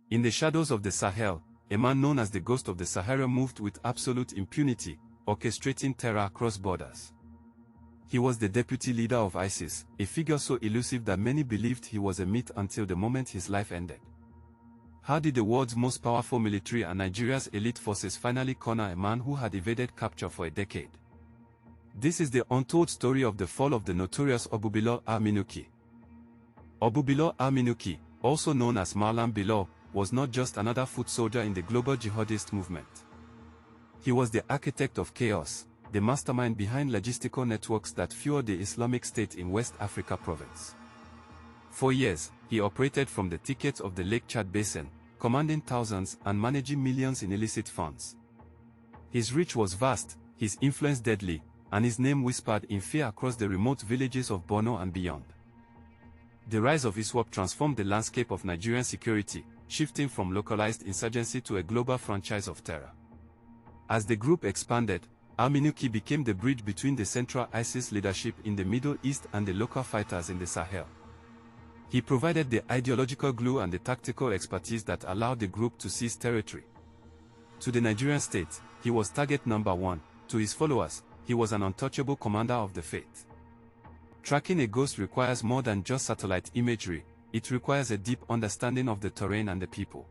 In the shadows of the Sahel, a man known as the Ghost of the Sahara moved with absolute impunity, orchestrating terror across borders. He was the deputy leader of ISIS, a figure so elusive that many believed he was a myth until the moment his life ended. How did the world's most powerful military and Nigeria's elite forces finally corner a man who had evaded capture for a decade? This is the untold story of the fall of the notorious Abu-Bilal al-Minuki. Abu-Bilal al-Minuki, also known as Malam Bilal, was not just another foot soldier in the global jihadist movement. He was the architect of chaos, the mastermind behind logistical networks that fueled the Islamic State in West Africa province. For years, he operated from the thickets of the Lake Chad Basin, commanding thousands and managing millions in illicit funds. His reach was vast, his influence deadly, and his name whispered in fear across the remote villages of Borno and beyond. The rise of ISWAP transformed the landscape of Nigerian security, shifting from localized insurgency to a global franchise of terror. As the group expanded, al-Minuki became the bridge between the central ISIS leadership in the Middle East and the local fighters in the Sahel. He provided the ideological glue and the tactical expertise that allowed the group to seize territory. To the Nigerian state, he was target number one. To his followers, he was an untouchable commander of the faith. Tracking a ghost requires more than just satellite imagery, it requires a deep understanding of the terrain and the people.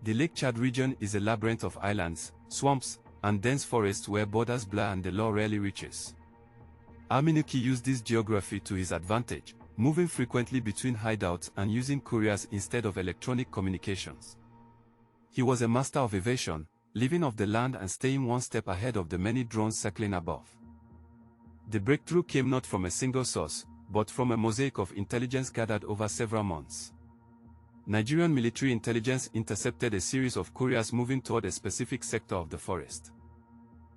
The Lake Chad region is a labyrinth of islands, swamps, and dense forests where borders blur and the law rarely reaches. Al-Minuki used this geography to his advantage, moving frequently between hideouts and using couriers instead of electronic communications. He was a master of evasion, living off the land and staying one step ahead of the many drones circling above. The breakthrough came not from a single source, but from a mosaic of intelligence gathered over several months. Nigerian military intelligence intercepted a series of couriers moving toward a specific sector of the forest.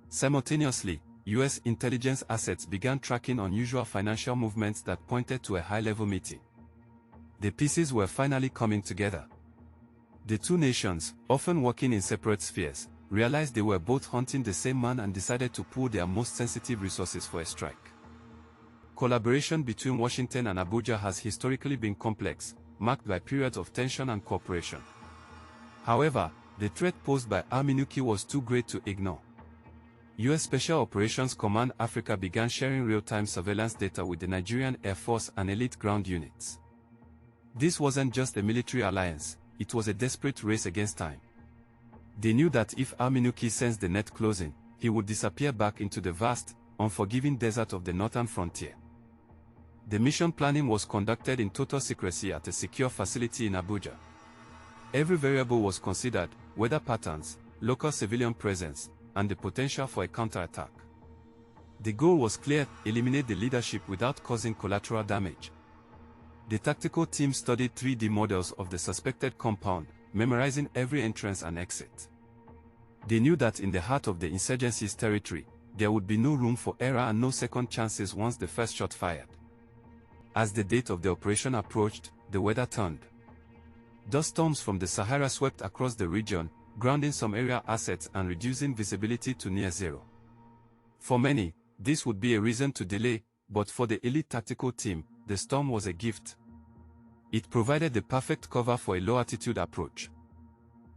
Simultaneously, US intelligence assets began tracking unusual financial movements that pointed to a high-level meeting. The pieces were finally coming together. The two nations, often working in separate spheres, realized they were both hunting the same man and decided to pool their most sensitive resources for a strike. Collaboration between Washington and Abuja has historically been complex, marked by periods of tension and cooperation. However, the threat posed by al-Minuki was too great to ignore. US Special Operations Command Africa began sharing real-time surveillance data with the Nigerian Air Force and elite ground units. This wasn't just a military alliance, it was a desperate race against time. They knew that if al-Minuki sensed the net closing, he would disappear back into the vast, unforgiving desert of the northern frontier. The mission planning was conducted in total secrecy at a secure facility in Abuja. Every variable was considered: weather patterns, local civilian presence, and the potential for a counterattack. The goal was clear: eliminate the leadership without causing collateral damage. The tactical team studied 3D models of the suspected compound, memorizing every entrance and exit. They knew that in the heart of the insurgency's territory, there would be no room for error and no second chances once the first shot fired. As the date of the operation approached, the weather turned. Dust storms from the Sahara swept across the region, grounding some area assets and reducing visibility to near zero. For many, this would be a reason to delay, but for the elite tactical team, the storm was a gift. It provided the perfect cover for a low-altitude approach.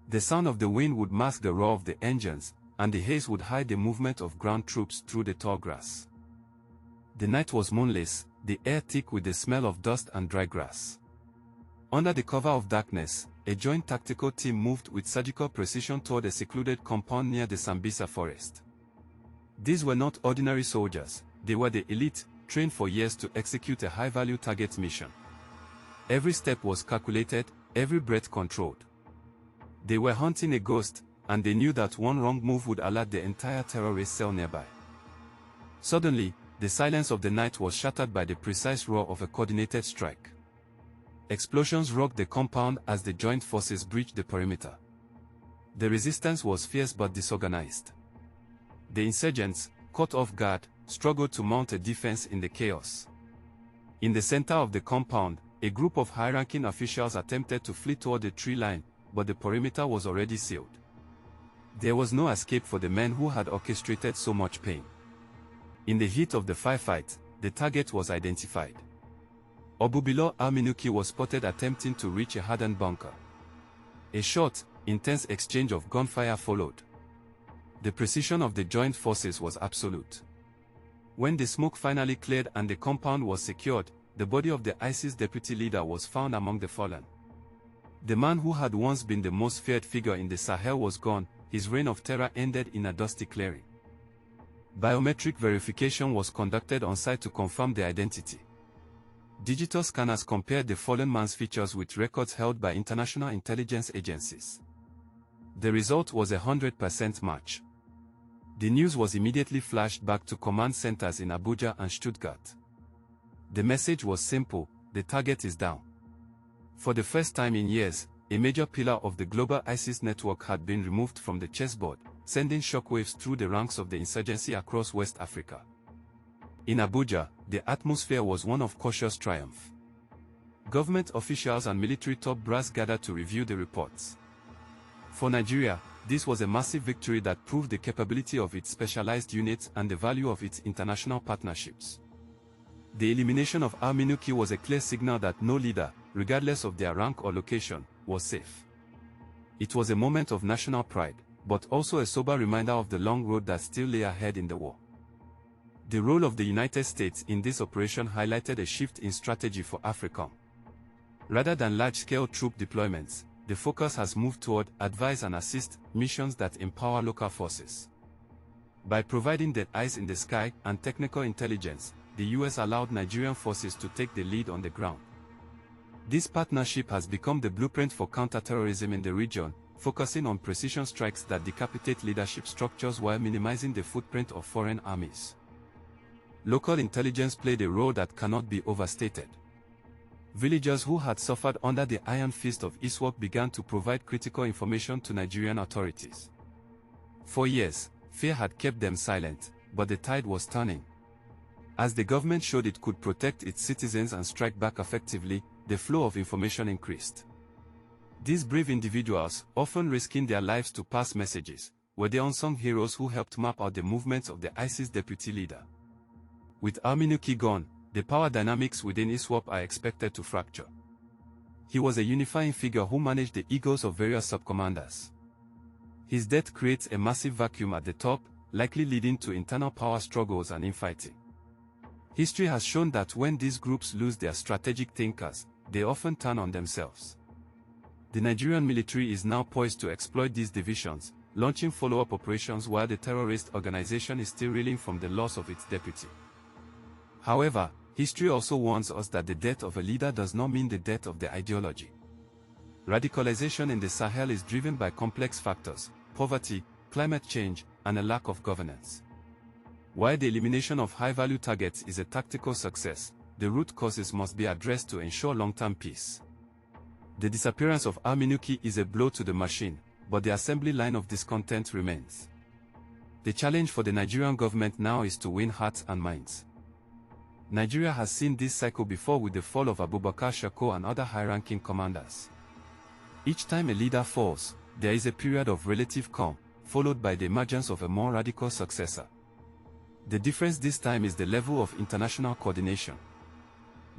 The sound of the wind would mask the roar of the engines, and the haze would hide the movement of ground troops through the tall grass. The night was moonless, the air thick with the smell of dust and dry grass. Under the cover of darkness, a joint tactical team moved with surgical precision toward a secluded compound near the Sambisa forest. These were not ordinary soldiers, they were the elite, trained for years to execute a high-value target mission. Every step was calculated, every breath controlled. They were hunting a ghost, and they knew that one wrong move would alert the entire terrorist cell nearby. Suddenly, the silence of the night was shattered by the precise roar of a coordinated strike. Explosions rocked the compound as the joint forces breached the perimeter. The resistance was fierce but disorganized. The insurgents, caught off guard, struggled to mount a defense in the chaos. In the center of the compound, a group of high-ranking officials attempted to flee toward the tree line, but the perimeter was already sealed. There was no escape for the men who had orchestrated so much pain. In the heat of the firefight, the target was identified. Abu-Bilal al-Minuki was spotted attempting to reach a hardened bunker. A short, intense exchange of gunfire followed. The precision of the joint forces was absolute. When the smoke finally cleared and the compound was secured, the body of the ISIS deputy leader was found among the fallen. The man who had once been the most feared figure in the Sahel was gone. His reign of terror ended in a dusty clearing. Biometric verification was conducted on site to confirm the identity. Digital scanners compared the fallen man's features with records held by international intelligence agencies. The result was a 100% match. The news was immediately flashed back to command centers in Abuja and Stuttgart. The message was simple: the target is down. For the first time in years, a major pillar of the global ISIS network had been removed from the chessboard, sending shockwaves through the ranks of the insurgency across West Africa. In Abuja, the atmosphere was one of cautious triumph. Government officials and military top brass gathered to review the reports. For Nigeria, this was a massive victory that proved the capability of its specialized units and the value of its international partnerships. The elimination of al-Minuki was a clear signal that no leader, regardless of their rank or location, was safe. It was a moment of national pride, but also a sober reminder of the long road that still lay ahead in the war. The role of the United States in this operation highlighted a shift in strategy for AFRICOM. Rather than large-scale troop deployments, the focus has moved toward advise and assist missions that empower local forces. By providing the eyes in the sky and technical intelligence, the US allowed Nigerian forces to take the lead on the ground. This partnership has become the blueprint for counterterrorism in the region, focusing on precision strikes that decapitate leadership structures while minimizing the footprint of foreign armies. Local intelligence played a role that cannot be overstated. Villagers who had suffered under the iron fist of ISWAP began to provide critical information to Nigerian authorities. For years, fear had kept them silent, but the tide was turning. As the government showed it could protect its citizens and strike back effectively, the flow of information increased. These brave individuals, often risking their lives to pass messages, were the unsung heroes who helped map out the movements of the ISIS deputy leader. With al-Minuki gone, the power dynamics within ISWAP are expected to fracture. He was a unifying figure who managed the egos of various subcommanders. His death creates a massive vacuum at the top, likely leading to internal power struggles and infighting. History has shown that when these groups lose their strategic thinkers, they often turn on themselves. The Nigerian military is now poised to exploit these divisions, launching follow-up operations while the terrorist organization is still reeling from the loss of its deputy. However, history also warns us that the death of a leader does not mean the death of the ideology. Radicalization in the Sahel is driven by complex factors: poverty, climate change, and a lack of governance. While the elimination of high-value targets is a tactical success, the root causes must be addressed to ensure long-term peace. The disappearance of al-Minuki is a blow to the machine, but the assembly line of discontent remains. The challenge for the Nigerian government now is to win hearts and minds. Nigeria has seen this cycle before with the fall of Abubakar Shako and other high-ranking commanders. Each time a leader falls, there is a period of relative calm, followed by the emergence of a more radical successor. The difference this time is the level of international coordination.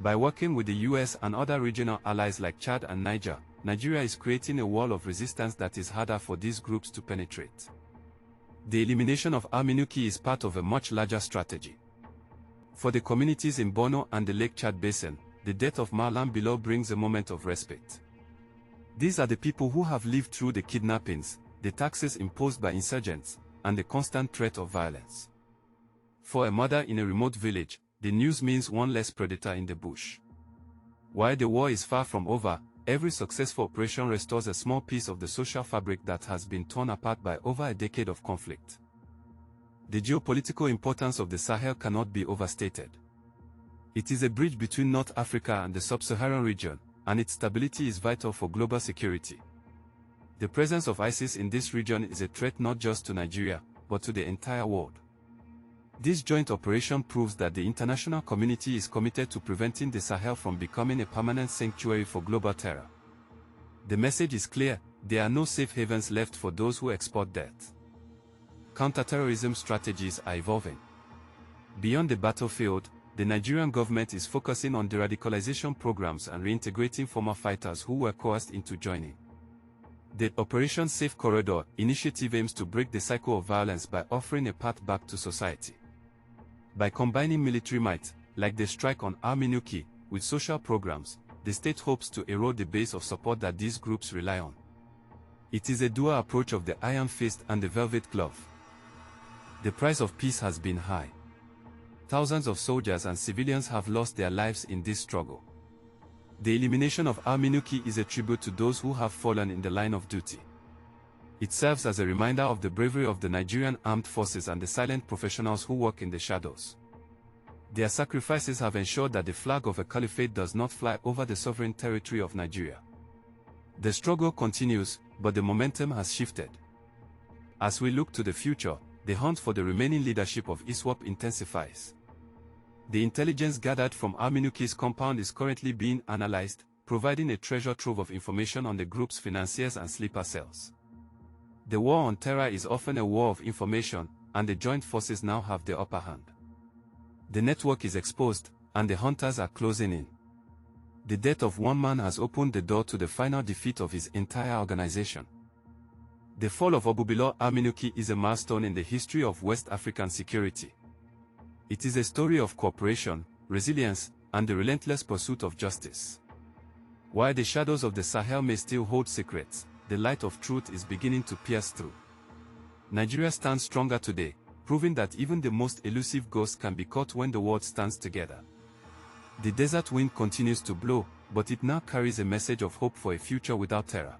By working with the US and other regional allies like Chad and Niger, Nigeria is creating a wall of resistance that is harder for these groups to penetrate. The elimination of al-Minuki is part of a much larger strategy. For the communities in Borno and the Lake Chad Basin, the death of Abu-Bilal brings a moment of respite. These are the people who have lived through the kidnappings, the taxes imposed by insurgents, and the constant threat of violence. For a mother in a remote village, the news means one less predator in the bush. While the war is far from over, every successful operation restores a small piece of the social fabric that has been torn apart by over a decade of conflict. The geopolitical importance of the Sahel cannot be overstated. It is a bridge between North Africa and the sub-Saharan region, and its stability is vital for global security. The presence of ISIS in this region is a threat not just to Nigeria, but to the entire world. This joint operation proves that the international community is committed to preventing the Sahel from becoming a permanent sanctuary for global terror. The message is clear: there are no safe havens left for those who export death. Counterterrorism strategies are evolving. Beyond the battlefield, the Nigerian government is focusing on de-radicalization programs and reintegrating former fighters who were coerced into joining. The Operation Safe Corridor initiative aims to break the cycle of violence by offering a path back to society. By combining military might, like the strike on al-Minuki, with social programs, the state hopes to erode the base of support that these groups rely on. It is a dual approach of the iron fist and the velvet glove. The price of peace has been high. Thousands of soldiers and civilians have lost their lives in this struggle. The elimination of al-Minuki is a tribute to those who have fallen in the line of duty. It serves as a reminder of the bravery of the Nigerian armed forces and the silent professionals who work in the shadows. Their sacrifices have ensured that the flag of a caliphate does not fly over the sovereign territory of Nigeria. The struggle continues, but the momentum has shifted. As we look to the future, the hunt for the remaining leadership of ISWAP intensifies. The intelligence gathered from al-Minuki's compound is currently being analyzed, providing a treasure trove of information on the group's financiers and sleeper cells. The war on terror is often a war of information, and the joint forces now have the upper hand. The network is exposed, and the hunters are closing in. The death of one man has opened the door to the final defeat of his entire organization. The fall of Abu-Bilal al-Minuki is a milestone in the history of West African security. It is a story of cooperation, resilience, and the relentless pursuit of justice. While the shadows of the Sahel may still hold secrets, the light of truth is beginning to pierce through. Nigeria stands stronger today, proving that even the most elusive ghosts can be caught when the world stands together. The desert wind continues to blow, but it now carries a message of hope for a future without terror.